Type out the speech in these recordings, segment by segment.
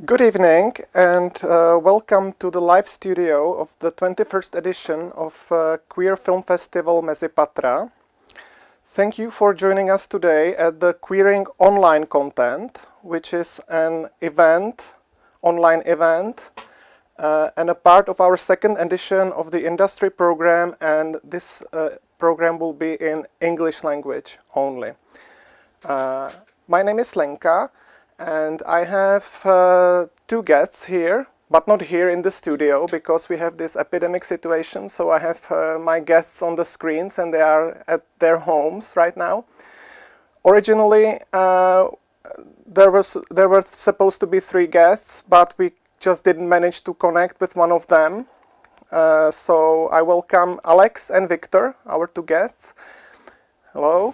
Good evening and welcome to the live studio of the 21st edition of Queer Film Festival Mezipatra. Thank you for joining us today at the Queering Online Content, which is an online event, and a part of our second edition of the industry program, and this program will be in English language only. My name is Lenka. And I have two guests here, but not here in the studio because we have this epidemic situation. So I have my guests on the screens and they are at their homes right now. Originally, there were supposed to be three guests, but we just didn't manage to connect with one of them. So I welcome Alex and Victor, our two guests. Hello.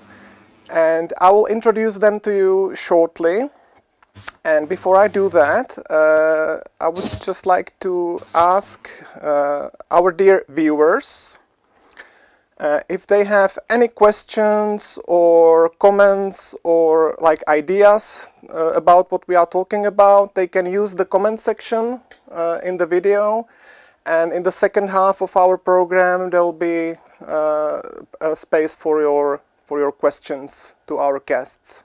And I will introduce them to you shortly. And before I do that, I would just like to ask our dear viewers if they have any questions or comments or ideas about what we are talking about. They can use the comment section in the video, and in the second half of our program there will be a space for your questions to our guests.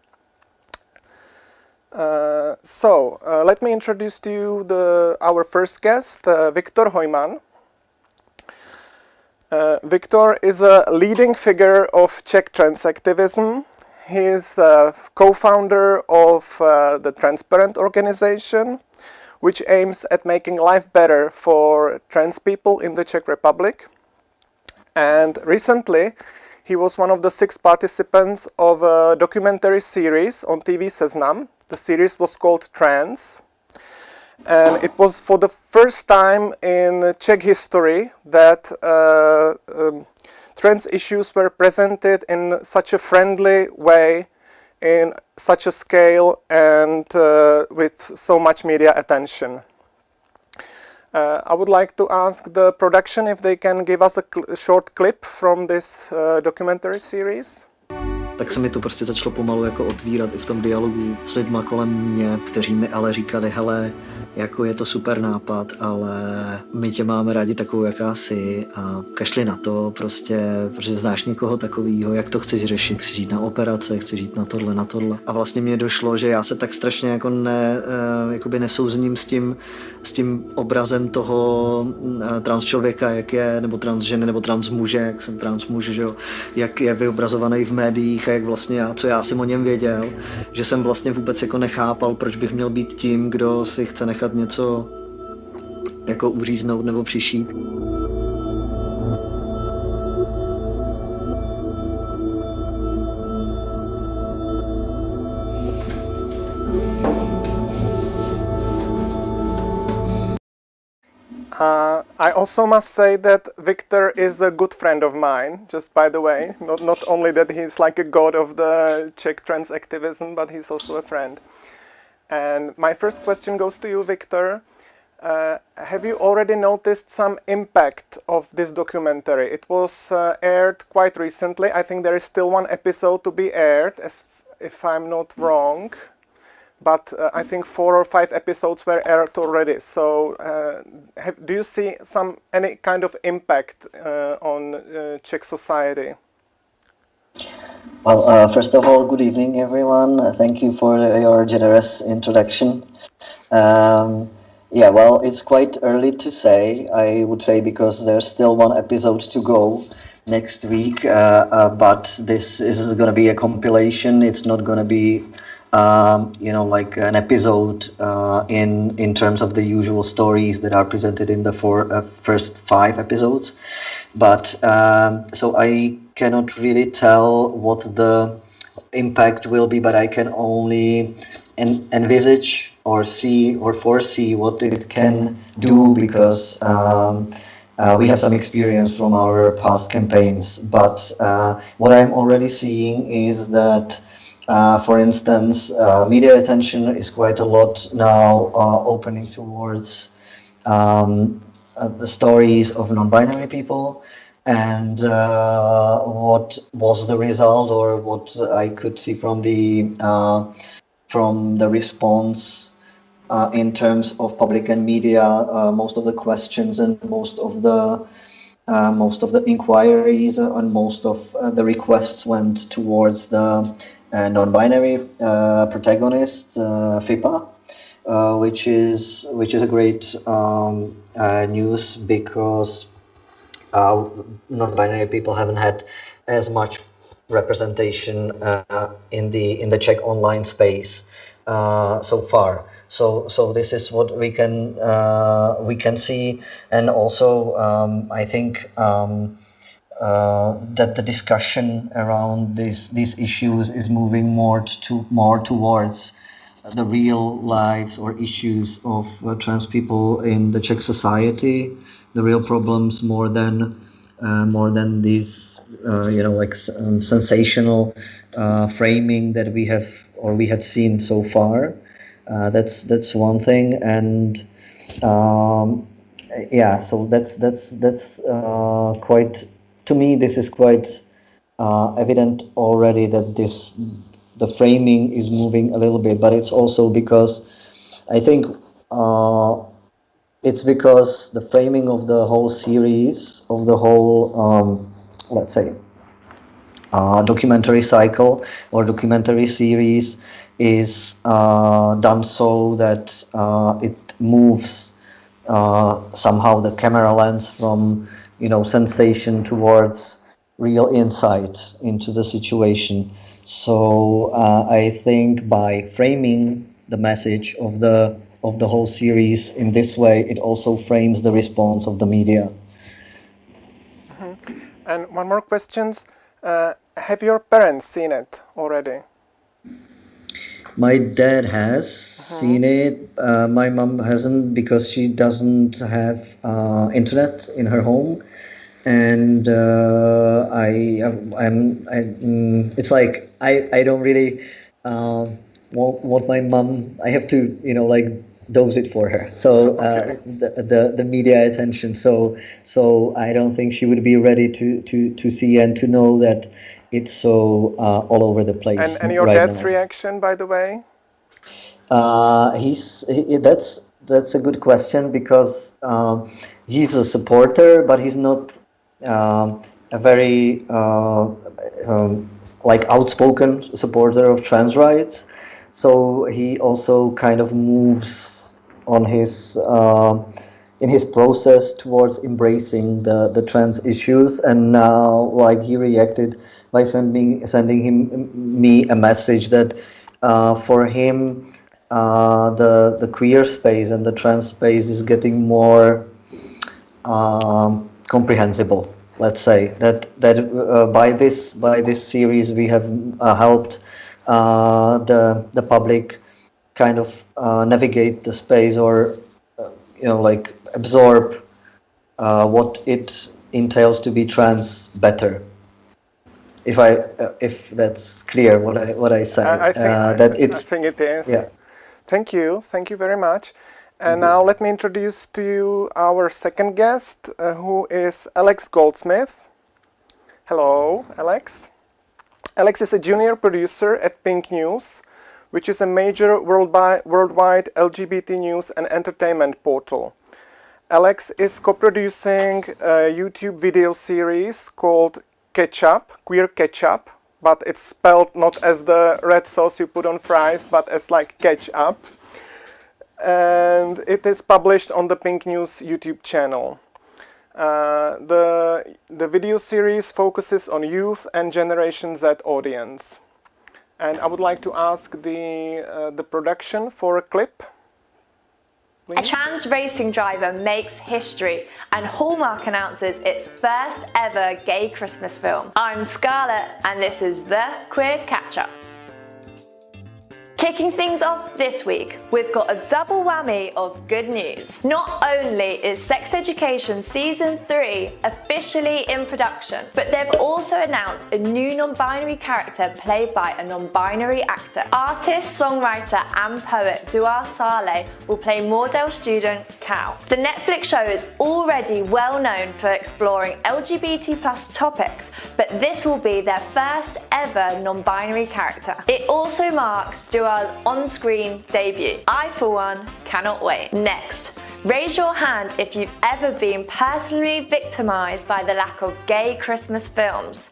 Let me introduce to you our first guest, Viktor Hojman. Viktor is a leading figure of Czech trans activism. He is co-founder of the Transparent organization, which aims at making life better for trans people in the Czech Republic. And recently, he was one of the 6 participants of a documentary series on Televize Seznam. The series was called Trans, and it was for the first time in Czech history that trans issues were presented in such a friendly way, in such a scale, and with so much media attention. I would like to ask the production if they can give us a short clip from this documentary series. Tak se mi to prostě začalo pomalu jako otvírat i v tom dialogu s lidma kolem mě, kteří mi ale říkali, hele, jako je to super nápad, ale my tě máme rádi takovou, jaká jsi a kašli na to prostě, protože znáš někoho takovýho, jak to chceš řešit, chceš jít na operace, chceš jít na tohle. A vlastně mně došlo, že já se tak strašně jako nesouzním s tím obrazem toho trans člověka, jak je, nebo trans ženy, nebo trans muže, jak jsem trans muž, že jo, jak je vyobrazovaný v médiích a jak vlastně co já jsem o něm věděl, že jsem vlastně vůbec jako nechápal, proč bych měl být tím, kdo si chce nechat něco jako uříznout nebo přišít. I also must say that Victor is a good friend of mine, just by the way. Not only that he's like a god of the Czech trans activism, but he's also a friend. And my first question goes to you, Victor. Have you already noticed some impact of this documentary? It was aired quite recently. I think there is still one episode to be aired, if I'm not wrong. But I think 4 or 5 episodes were aired already. So do you see any kind of impact on Czech society? Well, first of all, good evening, everyone. Thank you for your generous introduction. Well, it's quite early to say, I would say, because there's still one episode to go next week. But this is going to be a compilation. It's not going to be like an episode in terms of the usual stories that are presented in the first 5 episodes. But so I cannot really tell what the impact will be, but I can only envisage or see or foresee what it can do, because we have some experience from our past campaigns. But what I'm already seeing is that for instance, media attention is quite a lot now opening towards the stories of non-binary people, and what was the result, or what I could see from the response in terms of public and media, most of the questions and most of the inquiries and most of the requests went towards the non-binary protagonist, FIPA, which is a great news, because non-binary people haven't had as much representation in the Czech online space so far. So this is what we can see, and also I think that the discussion around these issues is moving more towards the real lives or issues of trans people in the Czech society, the real problems, more than these sensational framing that we have or we had seen so far. That's one thing, and so that's quite, to me this is quite evident already, that the framing is moving a little bit, but it's also because I think it's because the framing of the whole series, of the whole let's say documentary cycle or documentary series is done so that it moves somehow the camera lens from sensation towards real insight into the situation. So I think by framing the message of the whole series in this way, it also frames the response of the media. Mm-hmm. And one more question. Have your parents seen it already? My dad has seen it. My mom hasn't, because she doesn't have internet in her home, and it's like I don't really want my mom. I have to dose it for her. So the media attention. So I don't think she would be ready to see and to know that it's so all over the place. And your right dad's now. reaction, by the way? That's a good question, because he's a supporter, but he's not a very outspoken supporter of trans rights. So he also kind of moves on his in his process towards embracing the trans issues, and now he reacted by sending me a message that for him the queer space and the trans space is getting more comprehensible. Let's say that by this series we have helped the public kind of navigate the space, or absorb what it entails to be trans better. If that's clear what I say. I think it is. Yeah. Thank you very much. And now let me introduce to you our second guest, who is Alex Goldsmith. Hello, Alex. Alex is a junior producer at PinkNews, which is a major worldwide LGBT news and entertainment portal. Alex is co-producing a YouTube video series called Ketchup, Queer Ketchup, but it's spelled not as the red sauce you put on fries, but as like ketchup. And it is published on the PinkNews YouTube channel. The video series focuses on youth and Generation Z audience. And I would like to ask the production for a clip. A trans racing driver makes history, and Hallmark announces its first ever gay Christmas film. I'm Scarlett, and this is the Queer Catch-Up. Kicking things off this week, we've got a double whammy of good news. Not only is Sex Education Season 3 officially in production, but they've also announced a new non-binary character played by a non-binary actor. Artist, songwriter and poet Dua Saleh will play Mordel student Cal. The Netflix show is already well known for exploring LGBT+ topics, but this will be their first ever non-binary character. It also marks Dua Evra's on-screen debut. I, for one, cannot wait. Next, raise your hand if you've ever been personally victimised by the lack of gay Christmas films.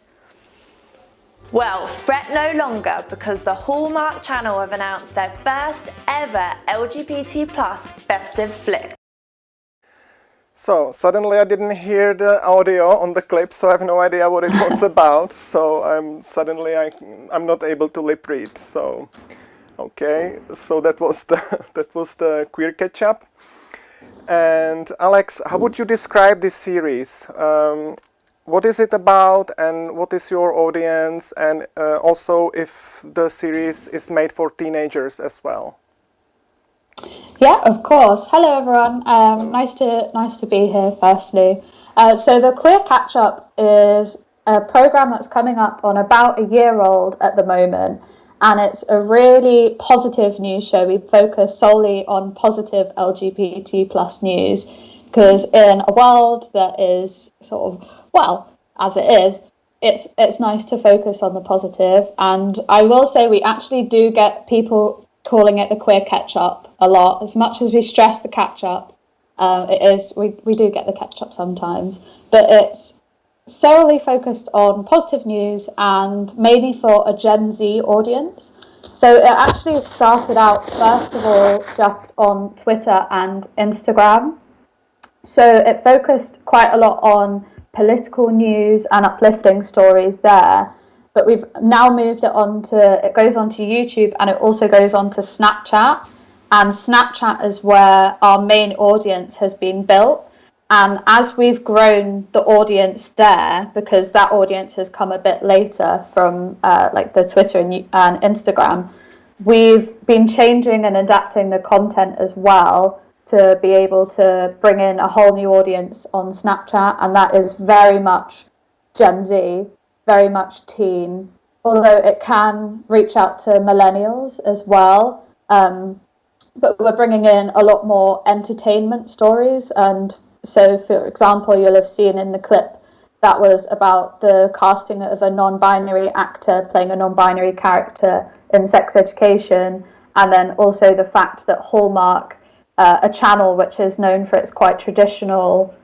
Well, fret no longer, because the Hallmark Channel have announced their first ever LGBT+ festive flick. So suddenly I didn't hear the audio on the clip, so I have no idea what it was about. So I'm not able to lip read. So okay, so that was the queer catch-up. And Alex, how would you describe this series? What is it about, and what is your audience, and also if the series is made for teenagers as well? Yeah, of course. Hello, everyone. Nice to be here. Firstly, so the Queer Catch Up is a program that's coming up on about a year old at the moment, and it's a really positive news show. We focus solely on positive LGBT+ news, because in a world that is sort of, well, as it is, it's nice to focus on the positive. And I will say we actually do get people calling it the queer catch-up a lot. As much as we stress the catch-up, we do get the catch-up sometimes, but it's solely focused on positive news and mainly for a Gen Z audience. So it actually started out, first of all, just on Twitter and Instagram. So it focused quite a lot on political news and uplifting stories there. But we've now moved it goes onto YouTube, and it also goes onto Snapchat. And Snapchat is where our main audience has been built. And as we've grown the audience there, because that audience has come a bit later from like the Twitter and Instagram, we've been changing and adapting the content as well to be able to bring in a whole new audience on Snapchat. And that is very much Gen Z, very much teen, although it can reach out to millennials as well. But we're bringing in a lot more entertainment stories. And so, for example, you'll have seen in the clip that was about the casting of a non-binary actor playing a non-binary character in Sex Education. And then also the fact that Hallmark, a channel which is known for its quite traditional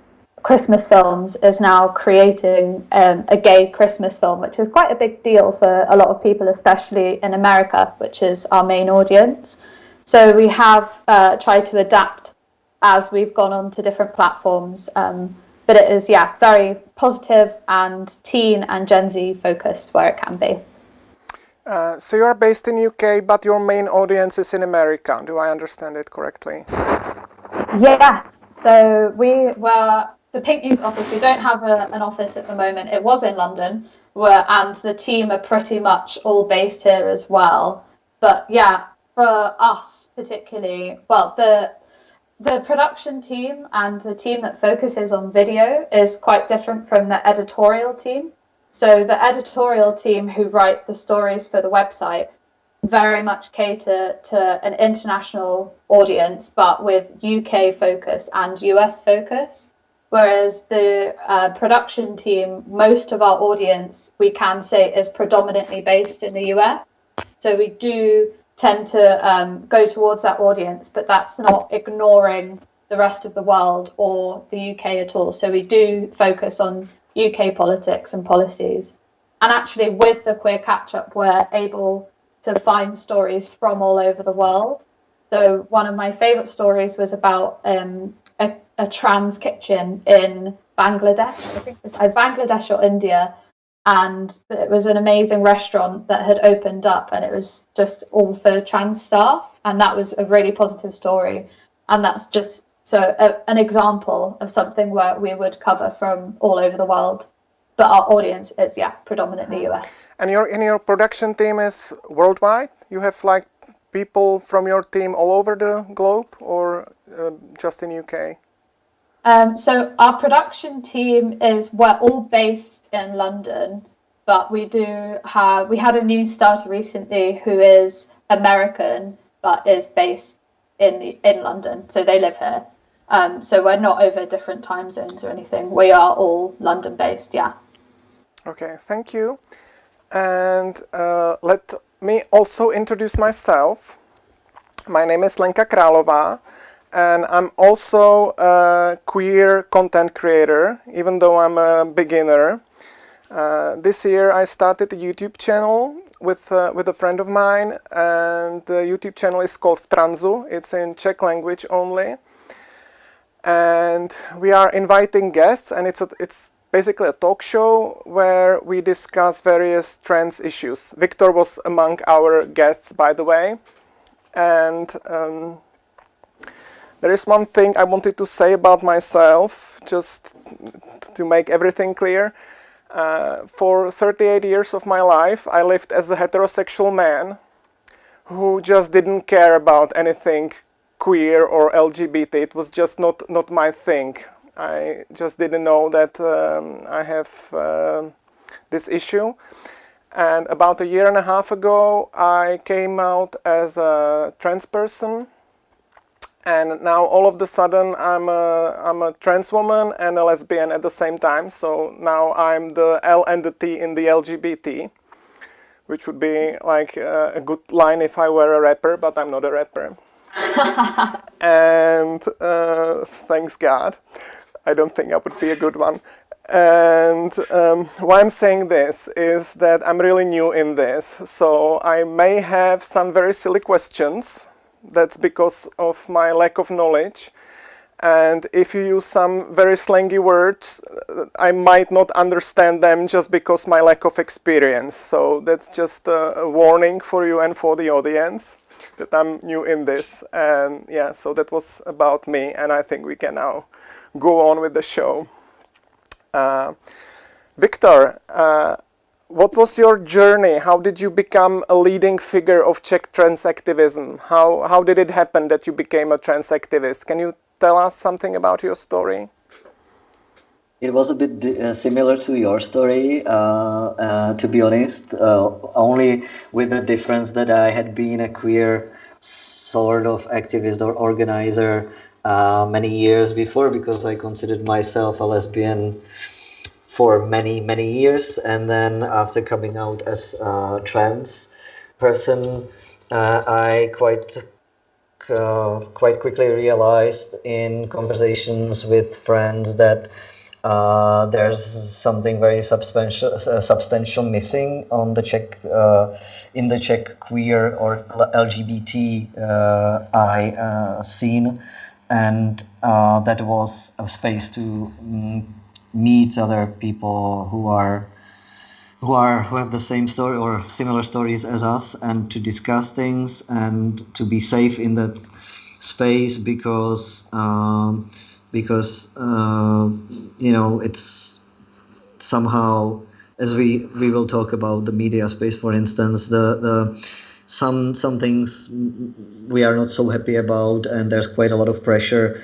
Christmas films, is now creating a gay Christmas film, which is quite a big deal for a lot of people, especially in America, which is our main audience. So we have tried to adapt as we've gone on to different platforms, but it is, very positive and teen and Gen Z focused where it can be. So you are based in UK, but your main audience is in America. Do I understand it correctly? Yes. So we were the PinkNews office. We don't have an office at the moment. It was in London, and the team are pretty much all based here as well. But yeah, for us particularly, well, the production team and the team that focuses on video is quite different from the editorial team. So the editorial team who write the stories for the website very much cater to an international audience, but with UK focus and US focus. Whereas the production team, most of our audience, we can say, is predominantly based in the US. So we do tend to go towards that audience, but that's not ignoring the rest of the world or the UK at all. So we do focus on UK politics and policies. And actually with the Queer Catch-Up, we're able to find stories from all over the world. So one of my favourite stories was about a trans kitchen in Bangladesh. I think it was Bangladesh or India. And it was an amazing restaurant that had opened up, and it was just all for trans staff. And that was a really positive story. And that's just an example of something where we would cover from all over the world. But our audience is, predominantly US. And your production team is worldwide? You have like people from your team all over the globe, or just in UK? So our production team we're all based in London, but we had a new starter recently who is American but is based in London, so they live here. So we're not over different time zones or anything. We are all London based, yeah. Okay, thank you. And me also introduce myself. My name is Lenka Králová, and I'm also a queer content creator, even though I'm a beginner. This year I started a YouTube channel with a friend of mine, and the YouTube channel is called V Transu. It's in Czech language only. And we are inviting guests, and it's basically a talk show where we discuss various trans issues. Victor was among our guests, by the way. And there is one thing I wanted to say about myself, just to make everything clear. For 38 years of my life, I lived as a heterosexual man who just didn't care about anything queer or LGBT. It was just not my thing. I just didn't know that I have this issue. And about a year and a half ago, I came out as a trans person. And now all of a sudden I'm a trans woman and a lesbian at the same time. So now I'm the L and the T in the LGBT, which would be like a good line if I were a rapper, but I'm not a rapper. And thanks God. I don't think I would be a good one. And why I'm saying this is that I'm really new in this. So I may have some very silly questions. That's because of my lack of knowledge. And if you use some very slangy words, I might not understand them just because my lack of experience. So that's just a warning for you and for the audience that I'm new in this. And yeah, so that was about me. And I think we can now go on with the show. Victor, what was your journey? How did you become a leading figure of Czech trans activism? How did it happen that you became a trans activist? Can you tell us something about your story? It was a bit similar to your story, to be honest, only with the difference that I had been a queer sort of activist or organizer many years before, because I considered myself a lesbian for many years, and then after coming out as a trans person, I quite quickly realized in conversations with friends that there's something very substantial missing on the Czech in the Czech queer or LGBT scene, and that was a space to meet other people who have the same story or similar stories as us, and to discuss things and to be safe in that space, because you know, it's somehow, as we will talk about the media space, for instance, the some things we are not so happy about, and there's quite a lot of pressure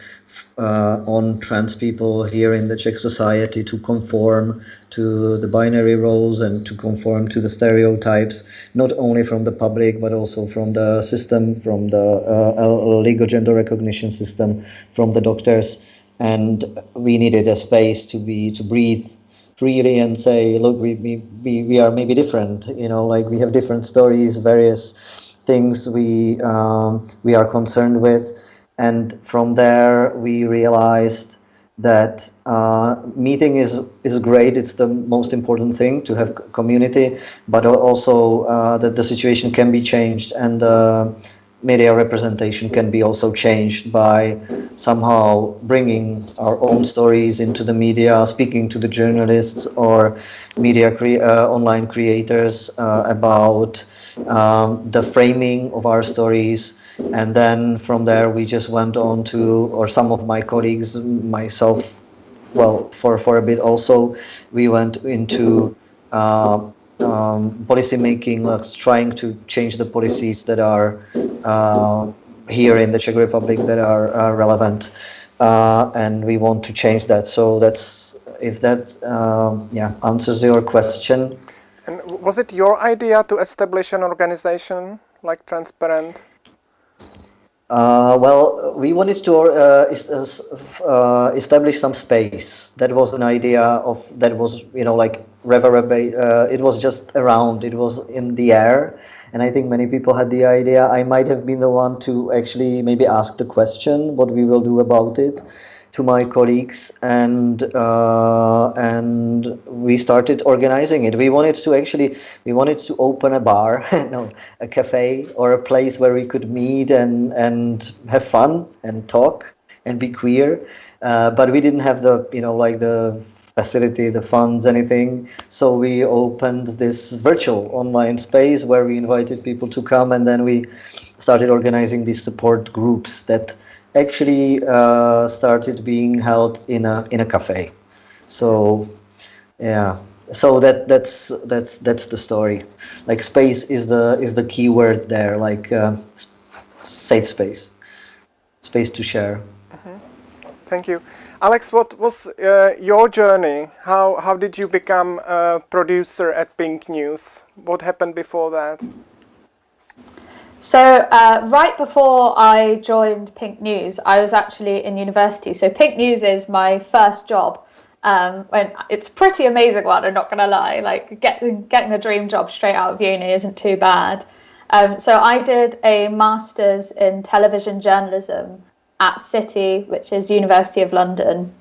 on trans people here in the Czech society to conform to the binary roles and to conform to the stereotypes, not only from the public but also from the system, from the legal gender recognition system, from the doctors. And we needed a space to breathe freely and say, look, we are maybe different, you know, like we have different stories, various things we are concerned with. And from there, we realized that meeting is great. It's the most important thing, to have community, but also that the situation can be changed, and media representation can be also changed by somehow bringing our own stories into the media, speaking to the journalists or media online creators about the framing of our stories. And then from there we just went on to, or some of my colleagues, myself, well, for a bit also, we went into policy making, trying to change the policies that are here in the Czech Republic that are relevant, and we want to change that. So that's, if that answers your question. And was it your idea to establish an organization like Transparent? Well, we wanted to establish some space. That was an idea of, that was, you know, like it was just around, it was in the air, and I think many people had the idea. I might have been the one to actually maybe ask the question, what we will do about it, to my colleagues, and we started organizing it. We wanted to open a bar, no, a cafe or a place where we could meet and have fun and talk and be queer, but we didn't have the the facility, the funds, anything. So we opened this virtual online space where we invited people to come, and then we started organizing these support groups that actually started being held in a cafe. So yeah, so that's the story. Like space is the key word there. Like safe space to share. Thank you. Alex, what was your journey? How did you become a producer at PinkNews? What happened before that? So right before I joined PinkNews, I was actually in university. So PinkNews is my first job. When it's a pretty amazing one, I'm not going to lie. Like getting a dream job straight out of uni isn't too bad. So I did a master's in television journalism at City, which is University of London.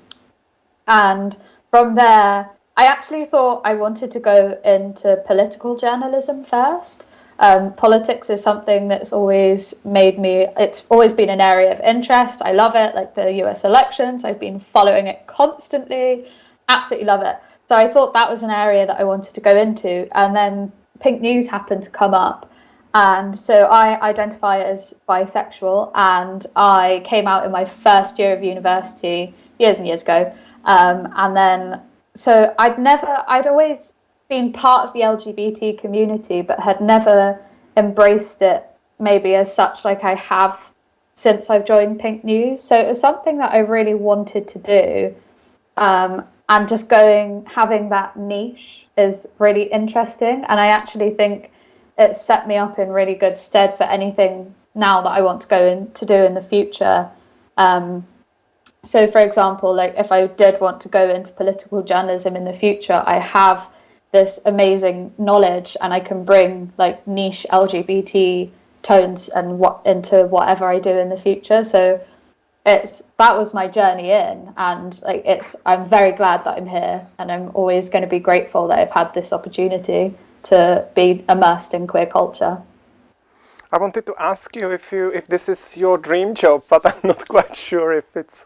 And from there, I actually thought I wanted to go into political journalism first. Politics is something that's always it's always been an area of interest. I love it, like the US elections. I've been following it constantly. Absolutely love it. So I thought that was an area that I wanted to go into. And then PinkNews happened to come up. And so I identify as bisexual, and I came out in my first year of university years and years ago. And then, so I'd always been part of the LGBT community, but had never embraced it maybe as such like I have since I've joined PinkNews. So it was something that I really wanted to do. And just having that niche is really interesting. And I actually think it set me up in really good stead for anything now that I want to to do in the future. So for example, like if I did want to go into political journalism in the future, I have this amazing knowledge and I can bring like niche LGBT tones and into whatever I do in the future. So that was my journey in, and I'm very glad that I'm here, and I'm always going to be grateful that I've had this opportunity to be immersed in queer culture. I wanted to ask you if this is your dream job, but I'm not quite sure if it's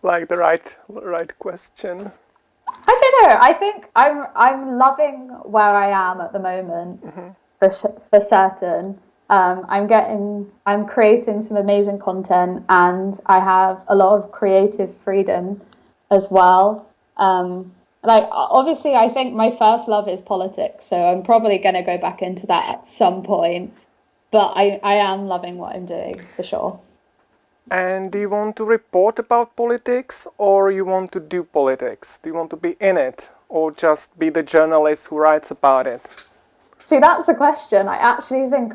like the right question. I don't know. I think I'm loving where I am at the moment, for certain. I'm creating some amazing content, and I have a lot of creative freedom as well. Obviously, I think my first love is politics, so I'm probably going to go back into that at some point. But I am loving what I'm doing, for sure. And do you want to report about politics, or you want to do politics? Do you want to be in it, or just be the journalist who writes about it? See, that's the question. I actually think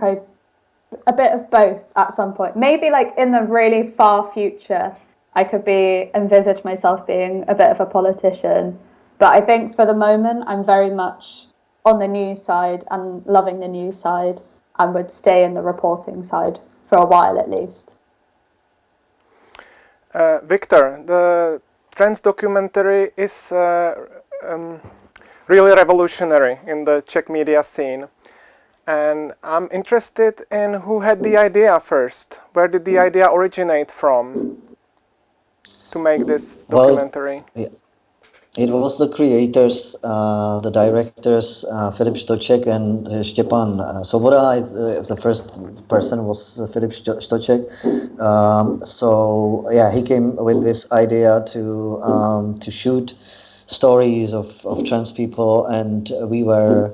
a bit of both at some point. Maybe like in the really far future, I could envisage myself being a bit of a politician. But I think for the moment, I'm very much on the news side and loving the news side, and would stay in the reporting side for a while at least. Victor, the trans documentary is really revolutionary in the Czech media scene. And I'm interested in who had the idea first. Where did the idea originate from to make this documentary? Well, it was the creators, the directors, Filip Stoček and Stepan Svoboda. The first person was Filip Stoček. So yeah, he came with this idea to shoot stories of trans people, and we were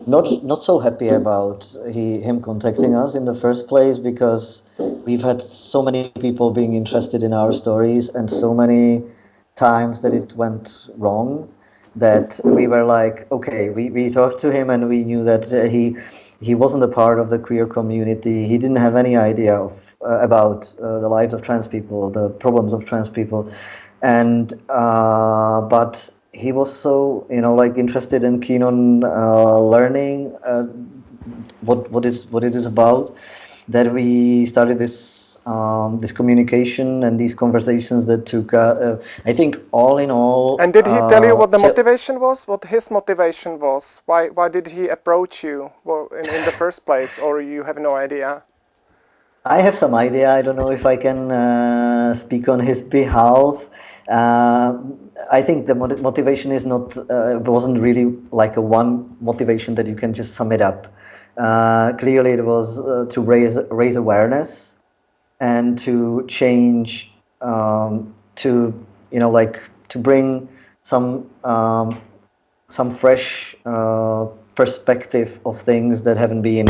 not so happy about him contacting us in the first place, because we've had so many people being interested in our stories and so many times that it went wrong, that we were like, okay, we talked to him and we knew that he wasn't a part of the queer community. He didn't have any idea about the lives of trans people, the problems of trans people, and but he was so, like interested and keen on learning what it is about, that we started this communication and these conversations that took, I think, all in all. And did he tell you what the motivation was? What his motivation was? Why did he approach you in the first place, or you have no idea? I have some idea. I don't know if I can speak on his behalf. I think the motivation is not wasn't really like a one motivation that you can just sum it up. Clearly, it was to raise awareness and to change, to to bring some fresh perspective of things that haven't been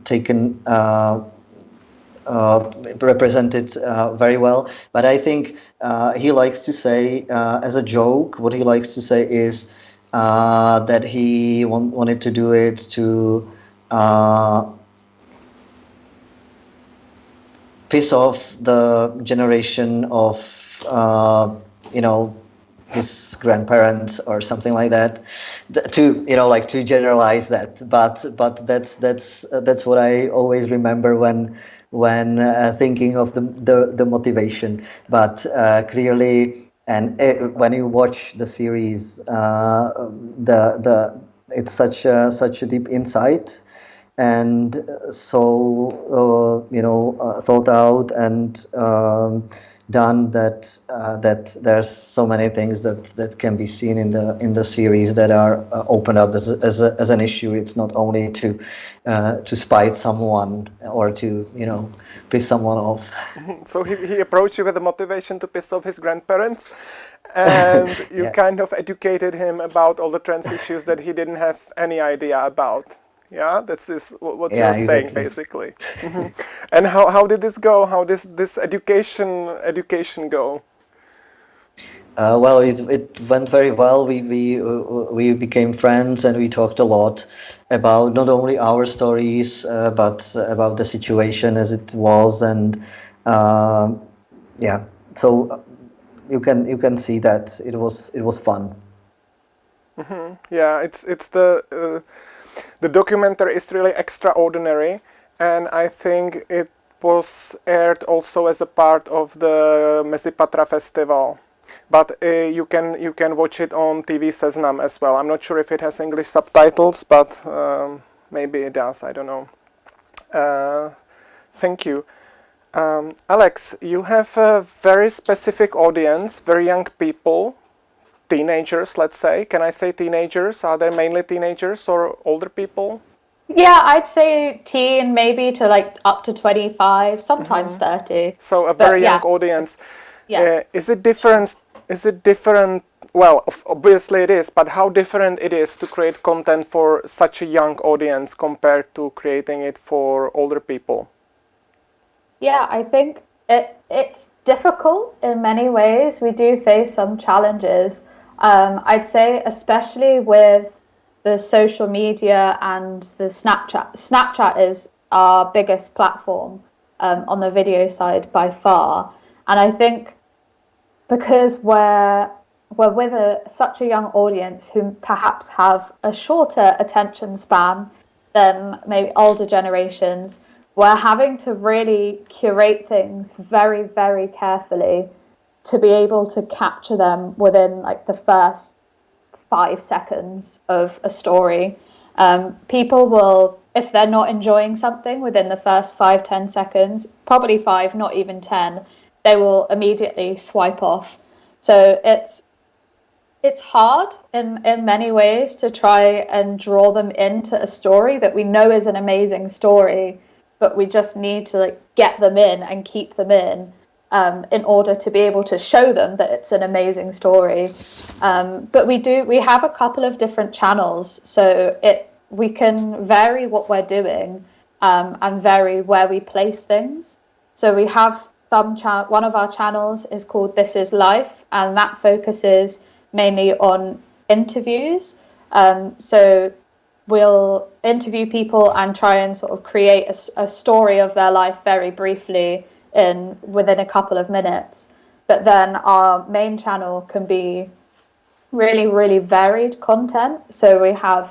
taken represented very well. But I think he likes to say, as a joke, what he likes to say is that he wanted to do it to piss off the generation of his grandparents or something like that, to to generalize that, but that's what I always remember when thinking of the motivation. But clearly, and when you watch the series, it's such a deep insight, and so thought out and done that there's so many things that can be seen in the series that are opened up as an issue. It's not only to spite someone or to piss someone off. So he approached you with the motivation to piss off his grandparents, and you Yeah. kind of educated him about all the trans issues that he didn't have any idea about. Yeah, that's what Yeah, you're saying, exactly. basically. Mhm. And how did this go? How this education go? Well, it went very well. We became friends, and we talked a lot about not only our stories, but about the situation as it was, and yeah. So you can see that it was fun. Yeah, it's the documentary is really extraordinary, and I think it was aired also as a part of the Mezipatra festival. But you can watch it on TV Seznam as well. I'm not sure if it has English subtitles, but maybe it does. I don't know. Thank you. Alex, you have a very specific audience, very young people, teenagers, let's say. Can I say teenagers? Are they mainly teenagers or older people? Yeah, I'd say teen, maybe to like up to 25, sometimes 30. So a But very young yeah, audience. yeah. Is it different? Is it different? Well, obviously it is, but how different it is to create content for such a young audience compared to creating it for older people? Yeah, I think it's difficult in many ways. We do face some challenges. I'd say especially with the social media and the Snapchat. Snapchat is our biggest platform on the video side by far. And I think because we're with such a young audience who perhaps have a shorter attention span than maybe older generations, we're having to really curate things very, very carefully to be able to capture them within like the first 5 seconds of a story. People will, if they're not enjoying something within the first 5-10 seconds, probably 5, not even 10, they will immediately swipe off. So it's hard in many ways to try and draw them into a story that we know is an amazing story, but we just need to like get them in and keep them in order to be able to show them that it's an amazing story. But we have a couple of different channels, so we can vary what we're doing and vary where we place things. So we have one of our channels is called This Is Life, and that focuses mainly on interviews. So we'll interview people and try and sort of create a story of their life very briefly within a couple of minutes. but then our main channel can be really, really varied content. So we have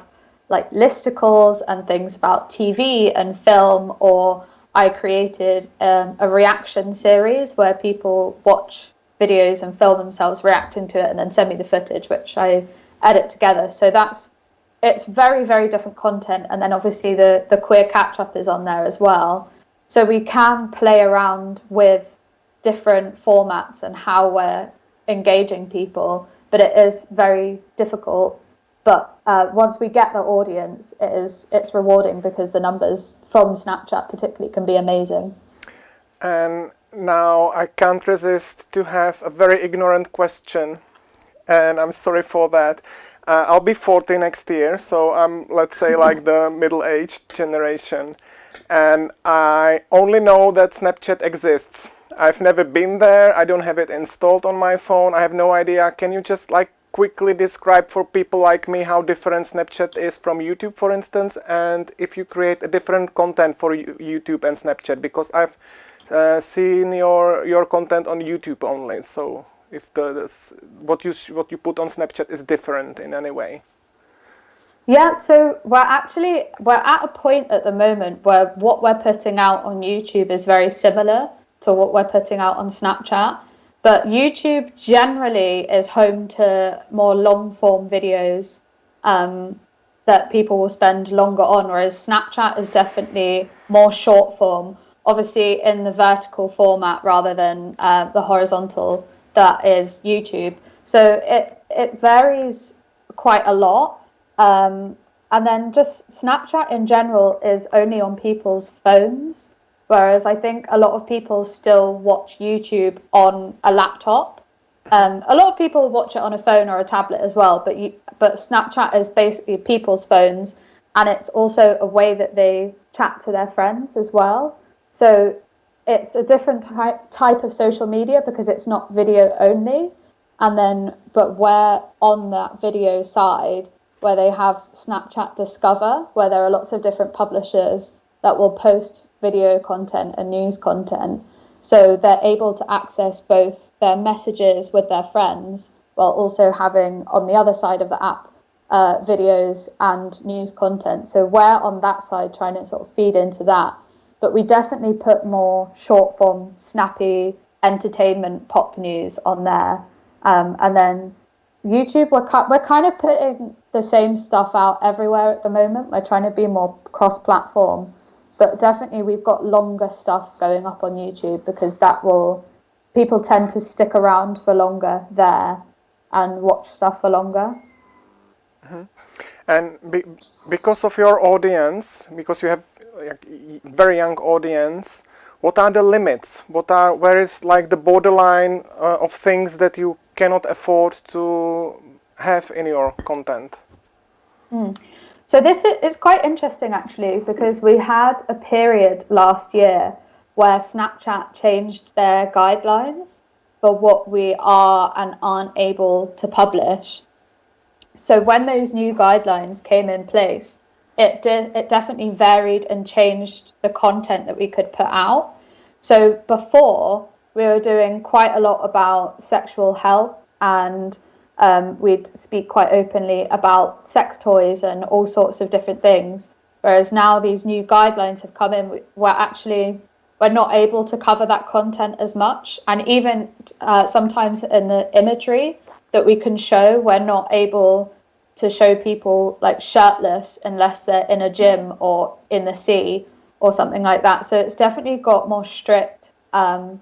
like listicles and things about TV and film, or I created a reaction series where people watch videos and film themselves reacting to it and then send me the footage, which I edit together. So it's very, very different content. And then obviously the queer catch-up is on there as well. So we can play around with different formats and how we're engaging people, but it is very difficult. But once we get the audience, it's rewarding because the numbers from Snapchat particularly can be amazing. And now I can't resist to have a very ignorant question, and I'm sorry for that. I'll be 40 next year, so I'm, let's say, like the middle-aged generation. And I only know that Snapchat exists. I've never been there, I don't have it installed on my phone, I have no idea. Can you just like quickly describe for people like me how different Snapchat is from YouTube, for instance, and if you create a different content for YouTube and Snapchat? Because I've seen your content on YouTube only, so if what you put on Snapchat is different in any way. Yeah, so we're at a point at the moment where what we're putting out on YouTube is very similar to what we're putting out on Snapchat. But YouTube generally is home to more long form videos that people will spend longer on, whereas Snapchat is definitely more short form, obviously in the vertical format rather than the horizontal that is YouTube. So it varies quite a lot. And then just Snapchat in general is only on people's phones, whereas I think a lot of people still watch YouTube on a laptop. A lot of people watch it on a phone or a tablet as well, but Snapchat is basically people's phones, and it's also a way that they chat to their friends as well. So it's a different type of social media because it's not video only. And then, but where on that video side, where they have Snapchat Discover, where there are lots of different publishers that will post video content and news content. So they're able to access both their messages with their friends while also having on the other side of the app videos and news content. So we're on that side trying to sort of feed into that. But we definitely put more short form, snappy entertainment pop news on there. And then YouTube, we're kind of putting the same stuff out everywhere at the moment. We're trying to be more cross-platform, but definitely we've got longer stuff going up on YouTube because people tend to stick around for longer there and watch stuff for longer. Mm-hmm. And because of your audience, because you have a very young audience, what are the limits? Where is like the borderline of things that you cannot afford to have in your content? So this is quite interesting actually, because we had a period last year where Snapchat changed their guidelines for what we are and aren't able to publish. So when those new guidelines came in place, it definitely varied and changed the content that we could put out. So before, we were doing quite a lot about sexual health, and we'd speak quite openly about sex toys and all sorts of different things. Whereas now these new guidelines have come in, we're not able to cover that content as much. And even sometimes in the imagery that we can show, we're not able to show people like shirtless unless they're in a gym or in the sea or something like that. So it's definitely got more strict and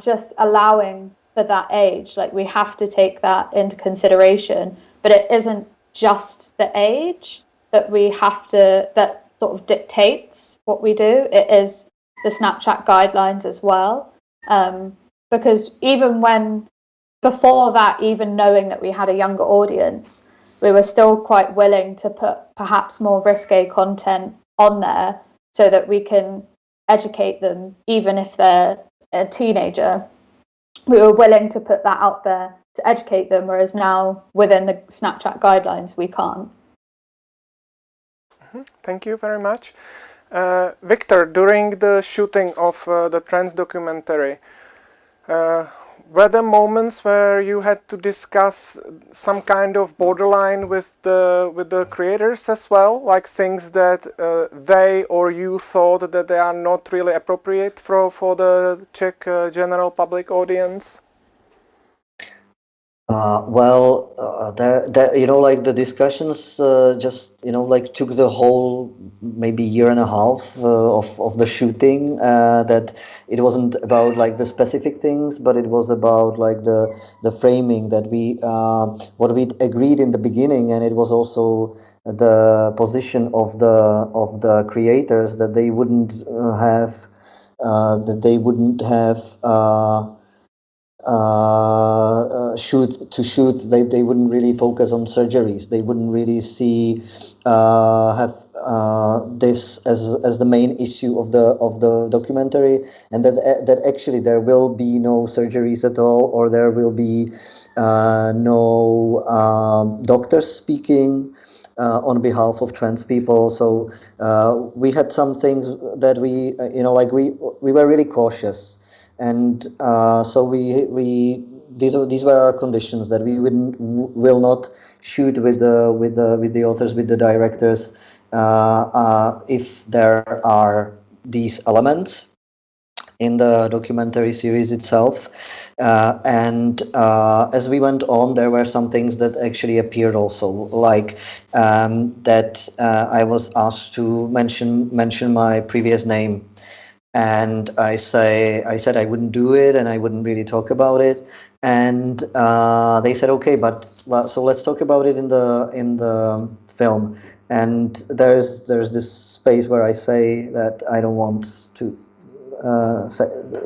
just allowing for that age. Like we have to take that into consideration, but it isn't just the age that that sort of dictates what we do. It is the Snapchat guidelines as well. Because before that, even knowing that we had a younger audience, we were still quite willing to put perhaps more risque content on there so that we can educate them, even if they're a teenager. We were willing to put that out there to educate them, whereas now within the Snapchat guidelines, we can't. Thank you very much. Victor, during the shooting of the trans documentary, were there moments where you had to discuss some kind of borderline with the creators as well, like things that they or you thought that they are not really appropriate for the Czech general public audience? There, like the discussions just, like took the whole maybe year and a half of the shooting. That it wasn't about like the specific things, but it was about like the framing that we what we agreed in the beginning, and it was also the position of the creators that they wouldn't have that they wouldn't have. Shoot, they wouldn't really focus on surgeries. They wouldn't really see have this as the main issue of the documentary, and that actually there will be no surgeries at all, or there will be no doctors speaking on behalf of trans people. So we had some things that we were really cautious. And so these were our conditions, that we will not shoot with the authors, with the directors, if there are these elements in the documentary series itself. And as we went on, there were some things that actually appeared also, like that I was asked to mention my previous name. And I said I wouldn't do it, and I wouldn't really talk about it. And they said, okay, so let's talk about it in the film. And there's this space where I say that I don't want to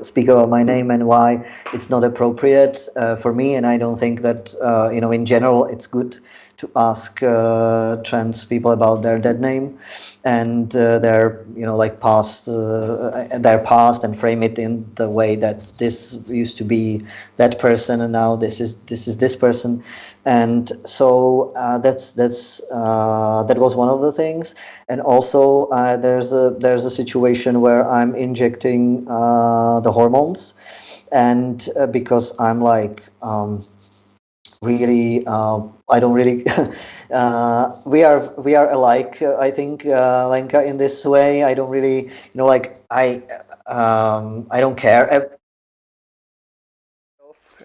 speak about my name and why it's not appropriate for me. And I don't think that in general it's good to ask trans people about their dead name and their past, and frame it in the way that this used to be that person and now this is this person. And so that was one of the things. And also there's a situation where I'm injecting the hormones, and because I'm like really I don't really we are alike, I think, Lenka, in this way. I don't really I don't care.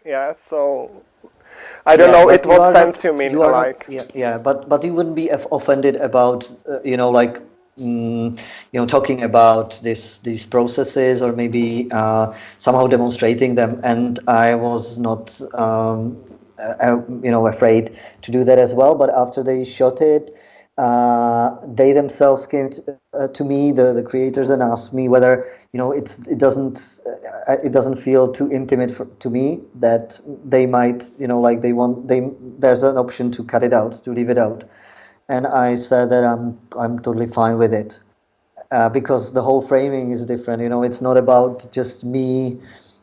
Yeah, so I don't know in what sense you mean alike. But you wouldn't be offended about talking about these processes, or maybe somehow demonstrating them. And I was not afraid to do that as well. But after they shot it, they themselves came to me, the creators, and asked me whether it doesn't feel too intimate to me, that they might there's an option to cut it out, to leave it out. And I said that I'm totally fine with it, because the whole framing is different. It's not about just me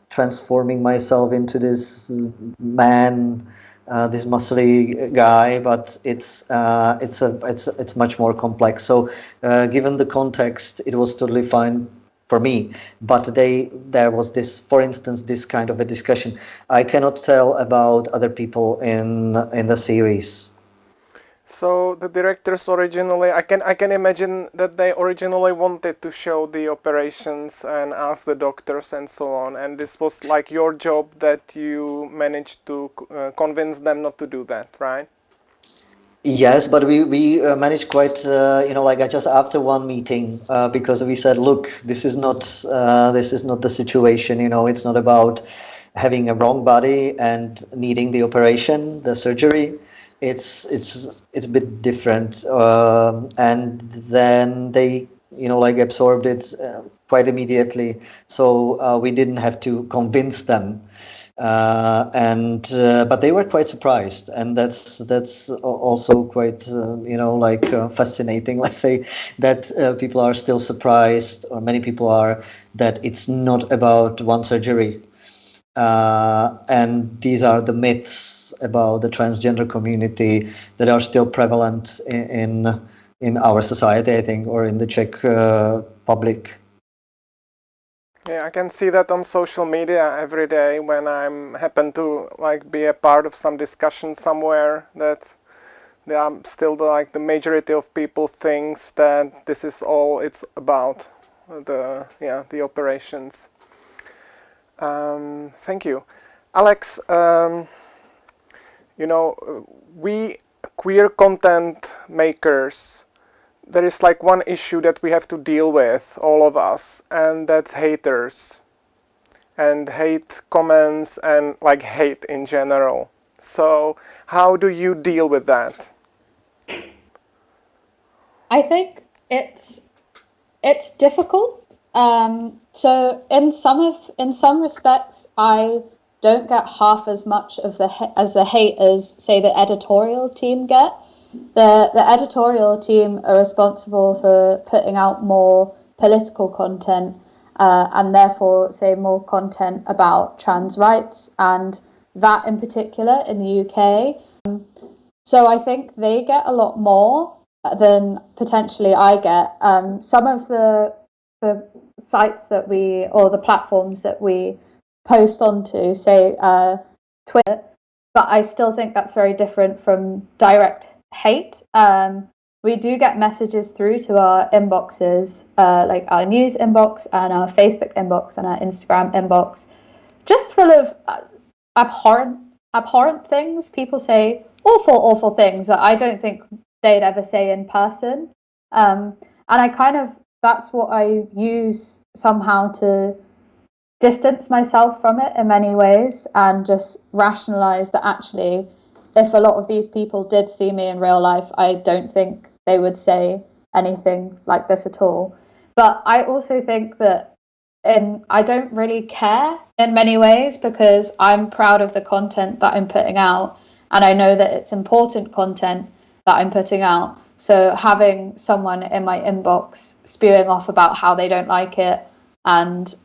transforming myself into this man, this muscly guy, but it's much more complex. So given the context, it was totally fine for me. But there was this, for instance, this kind of a discussion. I cannot tell about other people in the series. So the directors originally, I can imagine that they originally wanted to show the operations and ask the doctors and so on, and this was like your job, that you managed to convince them not to do that, right? Yes, but we managed quite just after one meeting, because we said, look, this is not the situation. It's not about having a wrong body and needing the operation, the surgery. It's a bit different, and then they absorbed it quite immediately. So we didn't have to convince them, but they were quite surprised, and that's also quite fascinating. Let's say that people are still surprised, or many people are, that it's not about one surgery. And these are the myths about the transgender community that are still prevalent in our society, I think, or in the Czech public. Yeah, I can see that on social media every day when I'm happen to like be a part of some discussion somewhere, that there are still the majority of people thinks that this is all it's about, the operations. Thank you, Alex. We queer content makers, there is like one issue that we have to deal with, all of us, and that's haters and hate comments and like hate in general. So how do you deal with that? I think it's difficult. So in some respects, I don't get half as much of as the hate as, say, the editorial team get. The editorial team are responsible for putting out more political content, and therefore, say, more content about trans rights, and that in particular in the UK. So I think they get a lot more than potentially I get. Some of the sites that or the platforms that we post onto, say Twitter, but I still think that's very different from direct hate. We do get messages through to our inboxes, like our news inbox and our Facebook inbox and our Instagram inbox, just full of abhorrent things. People say awful things that I don't think they'd ever say in person. And that's what I use somehow to distance myself from it in many ways, and just rationalize that actually, if a lot of these people did see me in real life, I don't think they would say anything like this at all. But I also think that I don't really care in many ways, because I'm proud of the content that I'm putting out, and I know that it's important content that I'm putting out. So having someone in my inbox spewing off about how they don't like it,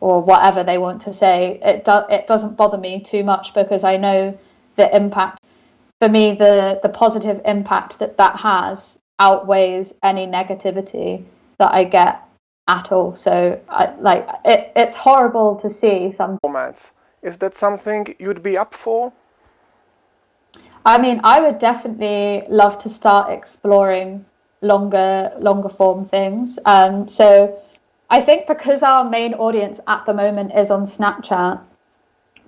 or whatever they want to say, it doesn't bother me too much, because I know the impact. For me, the positive impact that has outweighs any negativity that I get at all. So it's horrible to see some formats. Is that something you'd be up for? I mean, I would definitely love to start exploring longer form things. So I think because our main audience at the moment is on Snapchat,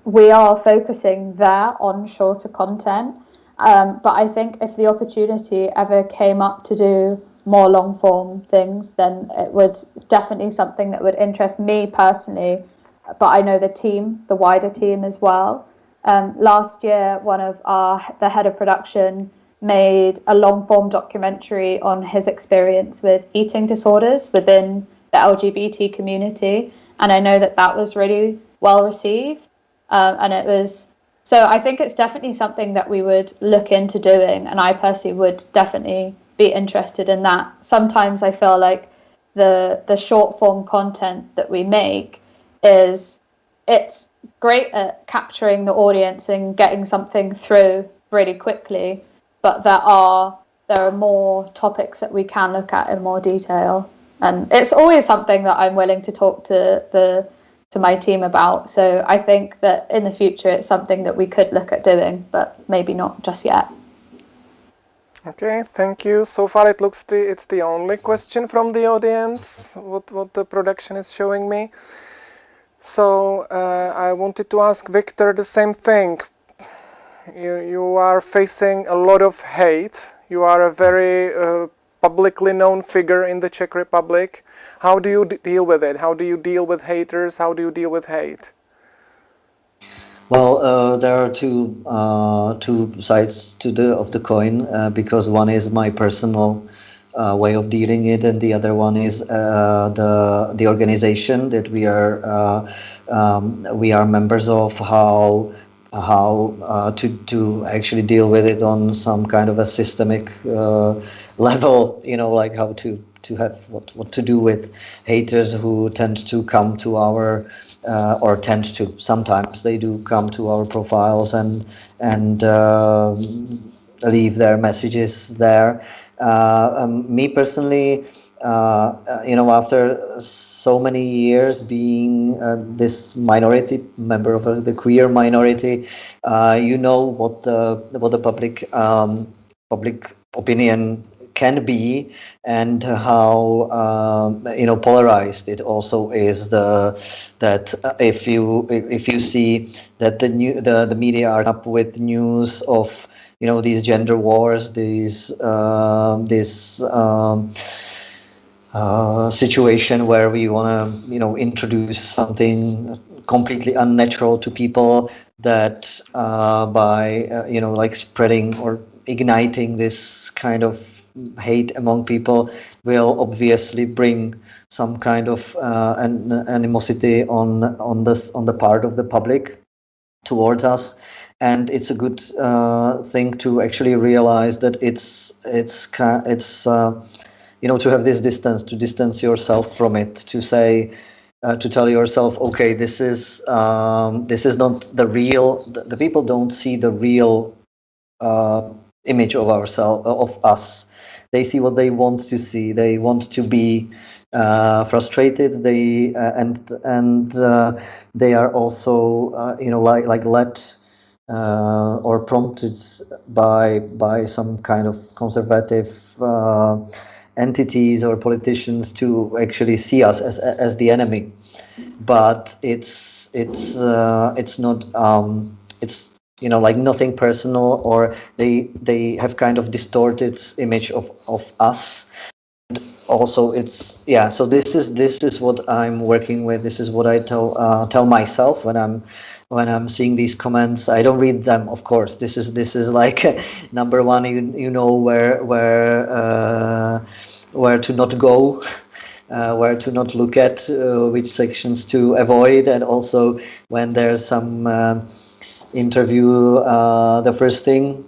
we are focusing there on shorter content. But I think if the opportunity ever came up to do more long form things, then it would definitely something that would interest me personally. But I know the wider team as well. Last year, the head of production made a long form documentary on his experience with eating disorders within the LGBT community, and I know that was really well received, and it was. So I think it's definitely something that we would look into doing, and I personally would definitely be interested in that. Sometimes I feel like the short form content that we make it's great at capturing the audience and getting something through really quickly, but there are more topics that we can look at in more detail, and it's always something that I'm willing to talk to my team about. So I think that in the future it's something that we could look at doing, but maybe not just yet. Okay, thank you. So far it looks it's the only question from the audience, what the production is showing me. So I wanted to ask Victor the same thing. You are facing a lot of hate. You are a very publicly known figure in the Czech Republic. How do you deal with it? How do you deal with haters? How do you deal with hate? Well, there are two sides of the coin, because one is my personal way of dealing it, and the other one is the organization that we are members of. How to actually deal with it on some kind of a systemic level, like how to have what to do with haters who tend to come to our sometimes they do come to our profiles and leave their messages there. Me personally, after so many years being this minority member of the queer minority, what the public opinion can be, and how polarized it also is. That if you see that the media are up with news of these gender wars, these this situation where we want to introduce something completely unnatural to people, that by like spreading or igniting this kind of hate among people will obviously bring some kind of animosity on the part of the public towards us. And it's a good thing to actually realize that it's to have this distance, to distance yourself from it, to say, to tell yourself, okay, this is not the real. The people don't see the real image of us. They see what they want to see. They want to be frustrated. They they are also like led or prompted by some kind of conservative entities or politicians to actually see us as the enemy. But it's not it's like nothing personal, or they have kind of distorted image of us. Also, so this is what I'm working with. This is what I tell myself when I'm seeing these comments. I don't read them, of course. This is like number one. Where to not go, where to not look at, which sections to avoid, and also when there's some interview, the first thing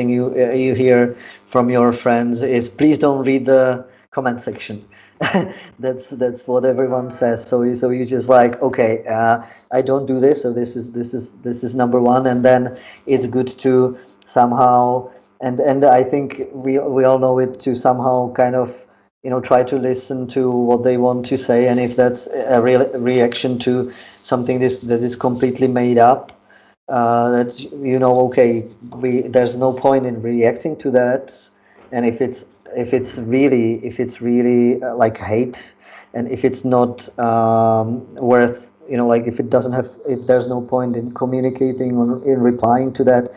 you hear from your friends is, please don't read the comment section. That's what everyone says. So you just like, okay, I don't do this. So this is number one, and then it's good to somehow, and I think we all know it, to somehow kind of try to listen to what they want to say, and if that's a real reaction to something that is completely made up, that okay, there's no point in reacting to that. And if it's really like hate, and if it's not worth, like if there's no point in communicating or in replying to that,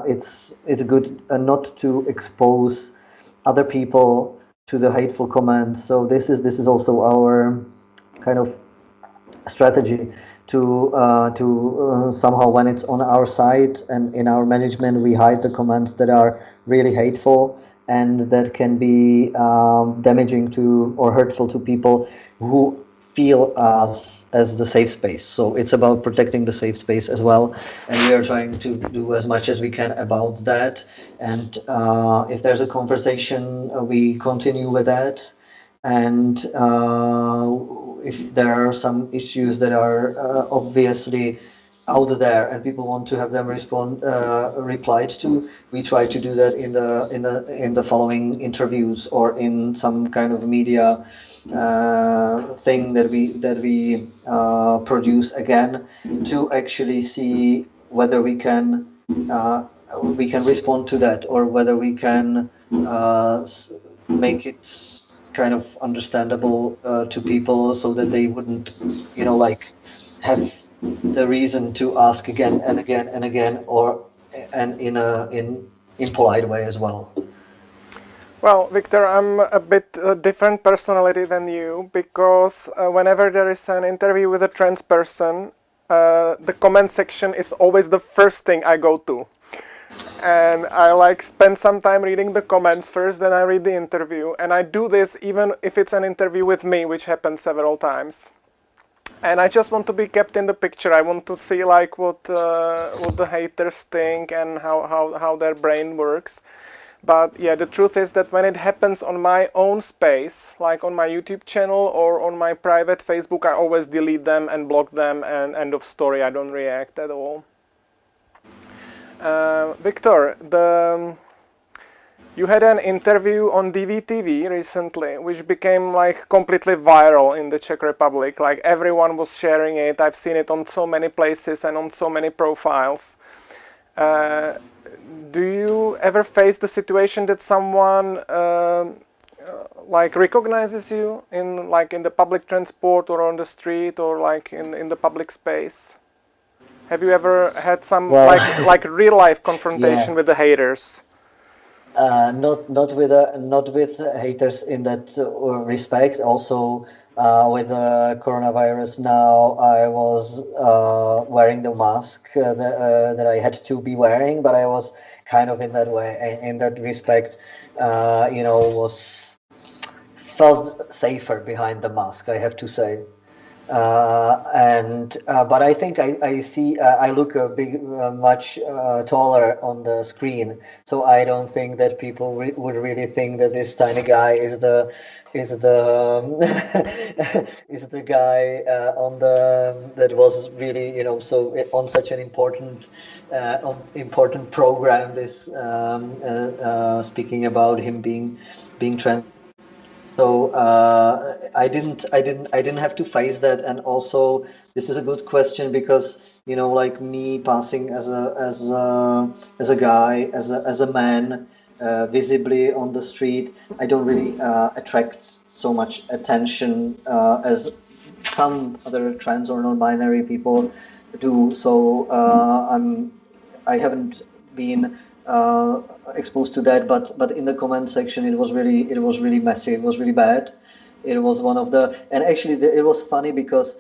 it's good not to expose other people to the hateful comments. So this is also our kind of strategy to somehow, when it's on our side and in our management, we hide the comments that are really hateful and that can be damaging to or hurtful to people who feel us as the safe space. So it's about protecting the safe space as well, and we are trying to do as much as we can about that. And if there's a conversation, we continue with that. And if there are some issues that are obviously out there and people want to have them replied to, we try to do that in the following interviews or in some kind of media thing that we produce again, to actually see whether we can respond to that, or whether we can make it kind of understandable to people, so that they wouldn't like have the reason to ask again and again and again, and in polite way as well. Well, Victor, I'm a bit different personality than you, because whenever there is an interview with a trans person, the comment section is always the first thing I go to. And I like spend some time reading the comments first, then I read the interview. And I do this even if it's an interview with me, which happens several times. And I just want to be kept in the picture. I want to see like what the haters think and how their brain works. But yeah, the truth is that when it happens on my own space, like on my YouTube channel or on my private Facebook, I always delete them and block them, and end of story. I don't react at all. Victor, You had an interview on DVTV recently, which became like completely viral in the Czech Republic. Like everyone was sharing it. I've seen it on so many places and on so many profiles. Do you ever face the situation that someone like recognizes you in the public transport or on the street or like in the public space? Have you ever had some like real life confrontation with the haters? Not with haters in that respect. Also, with the coronavirus now, I was wearing the mask that I had to be wearing, but I was kind of in that way, in that respect, felt safer behind the mask, I have to say. But I think I see I look much taller on the screen, so I don't think that people would really think that this tiny guy is the is the guy on the that was really so on such an important program. This speaking about him being trans. So I didn't have to face that, and also this is a good question because like me passing as a guy, as a man, visibly on the street, I don't really attract so much attention as some other trans or non-binary people do. So I haven't been exposed to that, but in the comment section it was really messy. It was really bad. It was one of the, and actually it was funny because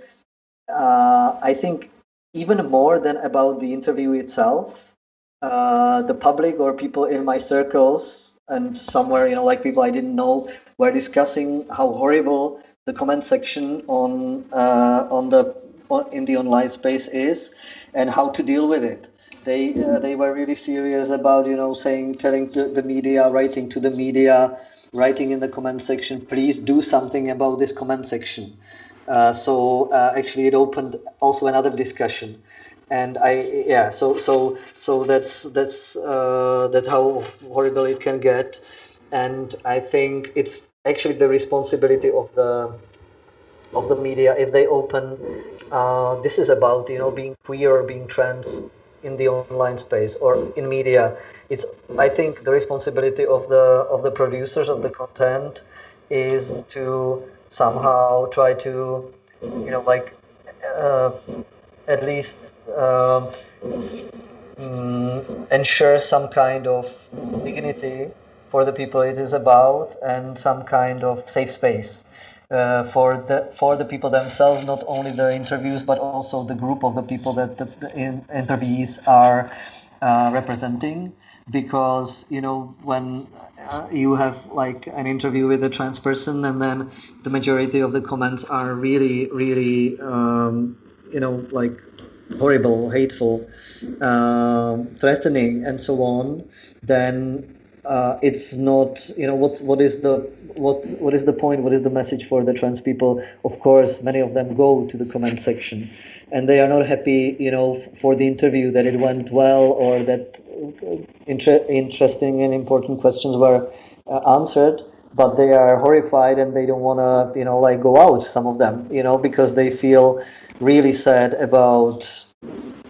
I think even more than about the interview itself, the public or people in my circles and somewhere like people I didn't know were discussing how horrible the comment section in the online space is and how to deal with it. They were really serious about telling the media, writing to the media, writing in the comment section, please do something about this comment section. So actually it opened also another discussion, and so that's how horrible it can get. And I think it's actually the responsibility of the media if they open this is about being queer or being trans in the online space or in media. It's, I think, the responsibility of the producers of the content is to somehow try to at least ensure some kind of dignity for the people it is about and some kind of safe space for the people themselves, not only the interviews but also the group of the people that the interviewees are representing. Because when you have like an interview with a trans person and then the majority of the comments are really like horrible, hateful, threatening and so on, then it's not what is the point, what is the message for the trans people? Of course, many of them go to the comment section and they are not happy for the interview that it went well or that interesting and important questions were answered, but they are horrified and they don't want to go out, some of them, because they feel really sad about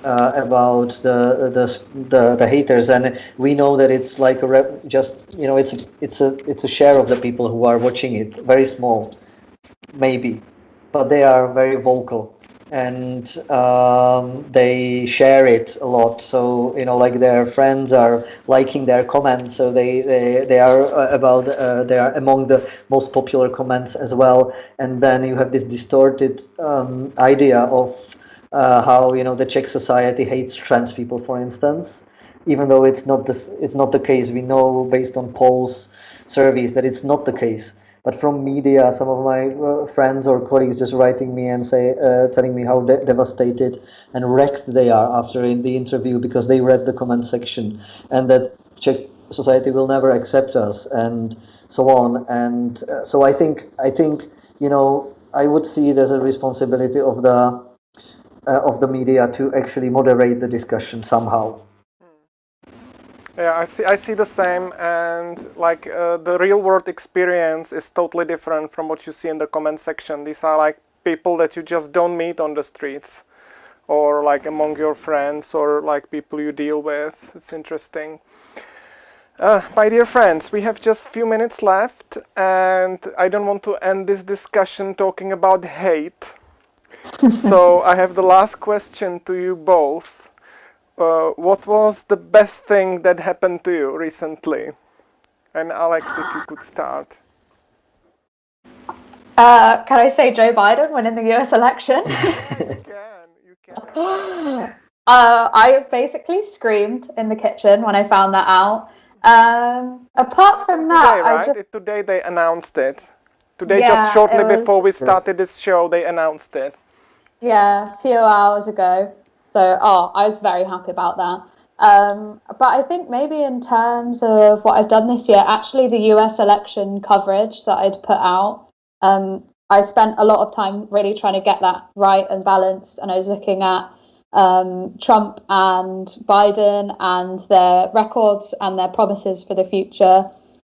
the haters. And we know that it's like it's a share of the people who are watching it, very small maybe, but they are very vocal and they share it a lot. So like their friends are liking their comments, so they are they are among the most popular comments as well. And then you have this distorted idea of how the Czech society hates trans people, for instance, even though it's not the case. We know based on polls, surveys, that it's not the case. But from media, some of my friends or colleagues just writing me and telling me how devastated and wrecked they are after in the interview because they read the comment section and that Czech society will never accept us and so on. And so I think I would see it as a responsibility of the media to actually moderate the discussion somehow. Yeah, I see the same, and like the real world experience is totally different from what you see in the comment section. These are like people that you just don't meet on the streets, or like among your friends, or like people you deal with. It's interesting. My dear friends, we have just a few minutes left, and I don't want to end this discussion talking about hate. So I have the last question to you both. What was the best thing that happened to you recently? And Alex, if you could start. Can I say Joe Biden winning the US election? You can. I basically screamed in the kitchen when I found that out. Apart from that, Today, right? Today they announced it. Today, Yeah, just shortly it was- before we started this show, they announced it. Yeah, a few hours ago. So, I was very happy about that. But I think maybe in terms of what I've done this year, actually the US election coverage that I'd put out, I spent a lot of time really trying to get that right and balanced. And I was looking at Trump and Biden and their records and their promises for the future.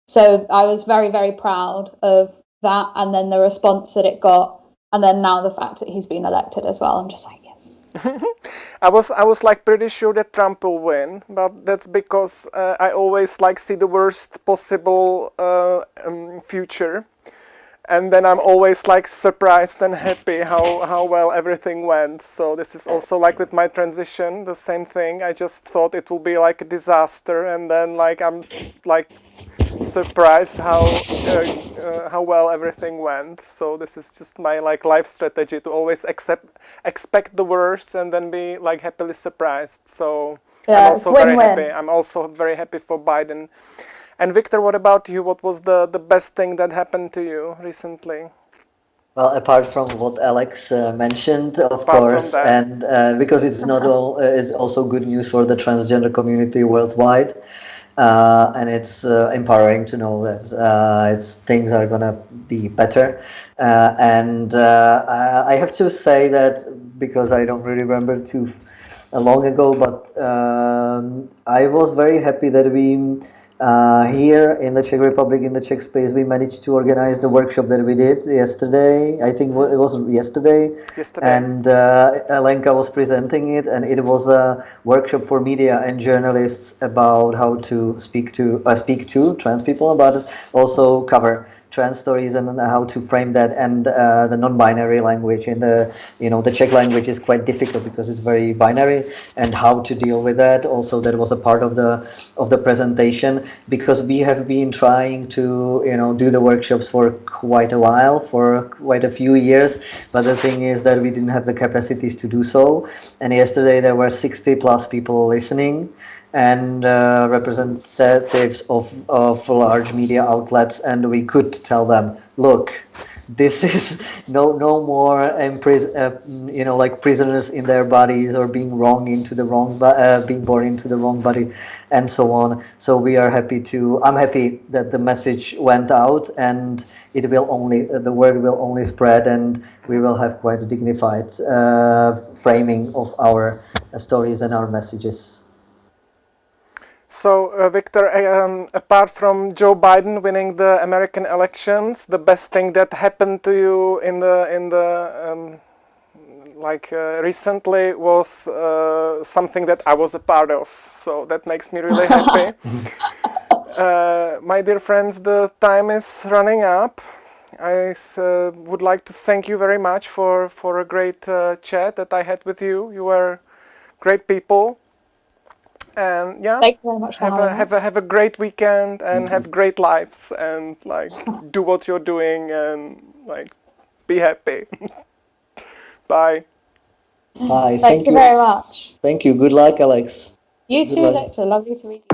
So I was very, very proud of that, and then the response that it got. And then now the fact that he's been elected as well, I'm just like, yes. I was like pretty sure that Trump will win, but that's because I always like see the worst possible future, and then I'm always like surprised and happy how well everything went. So this is also like with my transition, the same thing. I just thought it will be like a disaster, and then like I'm like surprised how well everything went. So this is just my like life strategy, to always expect the worst and then be like happily surprised. So Yeah, I'm also very win-win. happy. I'm also very happy for Biden. And Victor, what about you? What was the best thing that happened to you recently? Well, apart from what Alex mentioned, of Apart from course, that. and because it's not all, it's also good news for the transgender community worldwide, and it's empowering to know that things are gonna be better. And I have to say that, because I don't really remember too long ago, but I was very happy that we. Here in the Czech Republic, in the Czech space, we managed to organize the workshop that we did yesterday. I think it was yesterday. And Lenka was presenting it, and it was a workshop for media and journalists about how to speak to trans people, but also cover trans stories and how to frame that, and the non-binary language in the Czech language is quite difficult because it's very binary, and how to deal with that. Also, that was a part of the presentation, because we have been trying to do the workshops for quite a while, for quite a few years, but the thing is that we didn't have the capacities to do so. And yesterday there were 60 plus people listening, and representatives of large media outlets, and we could tell them, look, this is no more like prisoners in their bodies, or being born into the wrong body, and so on. So I'm happy that the message went out, and the word will only spread, and we will have quite a dignified framing of our stories and our messages. So, Victor, apart from Joe Biden winning the American elections, the best thing that happened to you in the recently was something that I was a part of. So that makes me really happy. My dear friends, the time is running up. I would like to thank you very much for a great chat that I had with you. You were great people. And yeah, Thank you very much for have a great weekend, and have great lives, and like do what you're doing, and like be happy. Bye. Bye. Thank you very much. Thank you. Good luck, Alex. You Good too, luck. Victor. Lovely to meet you.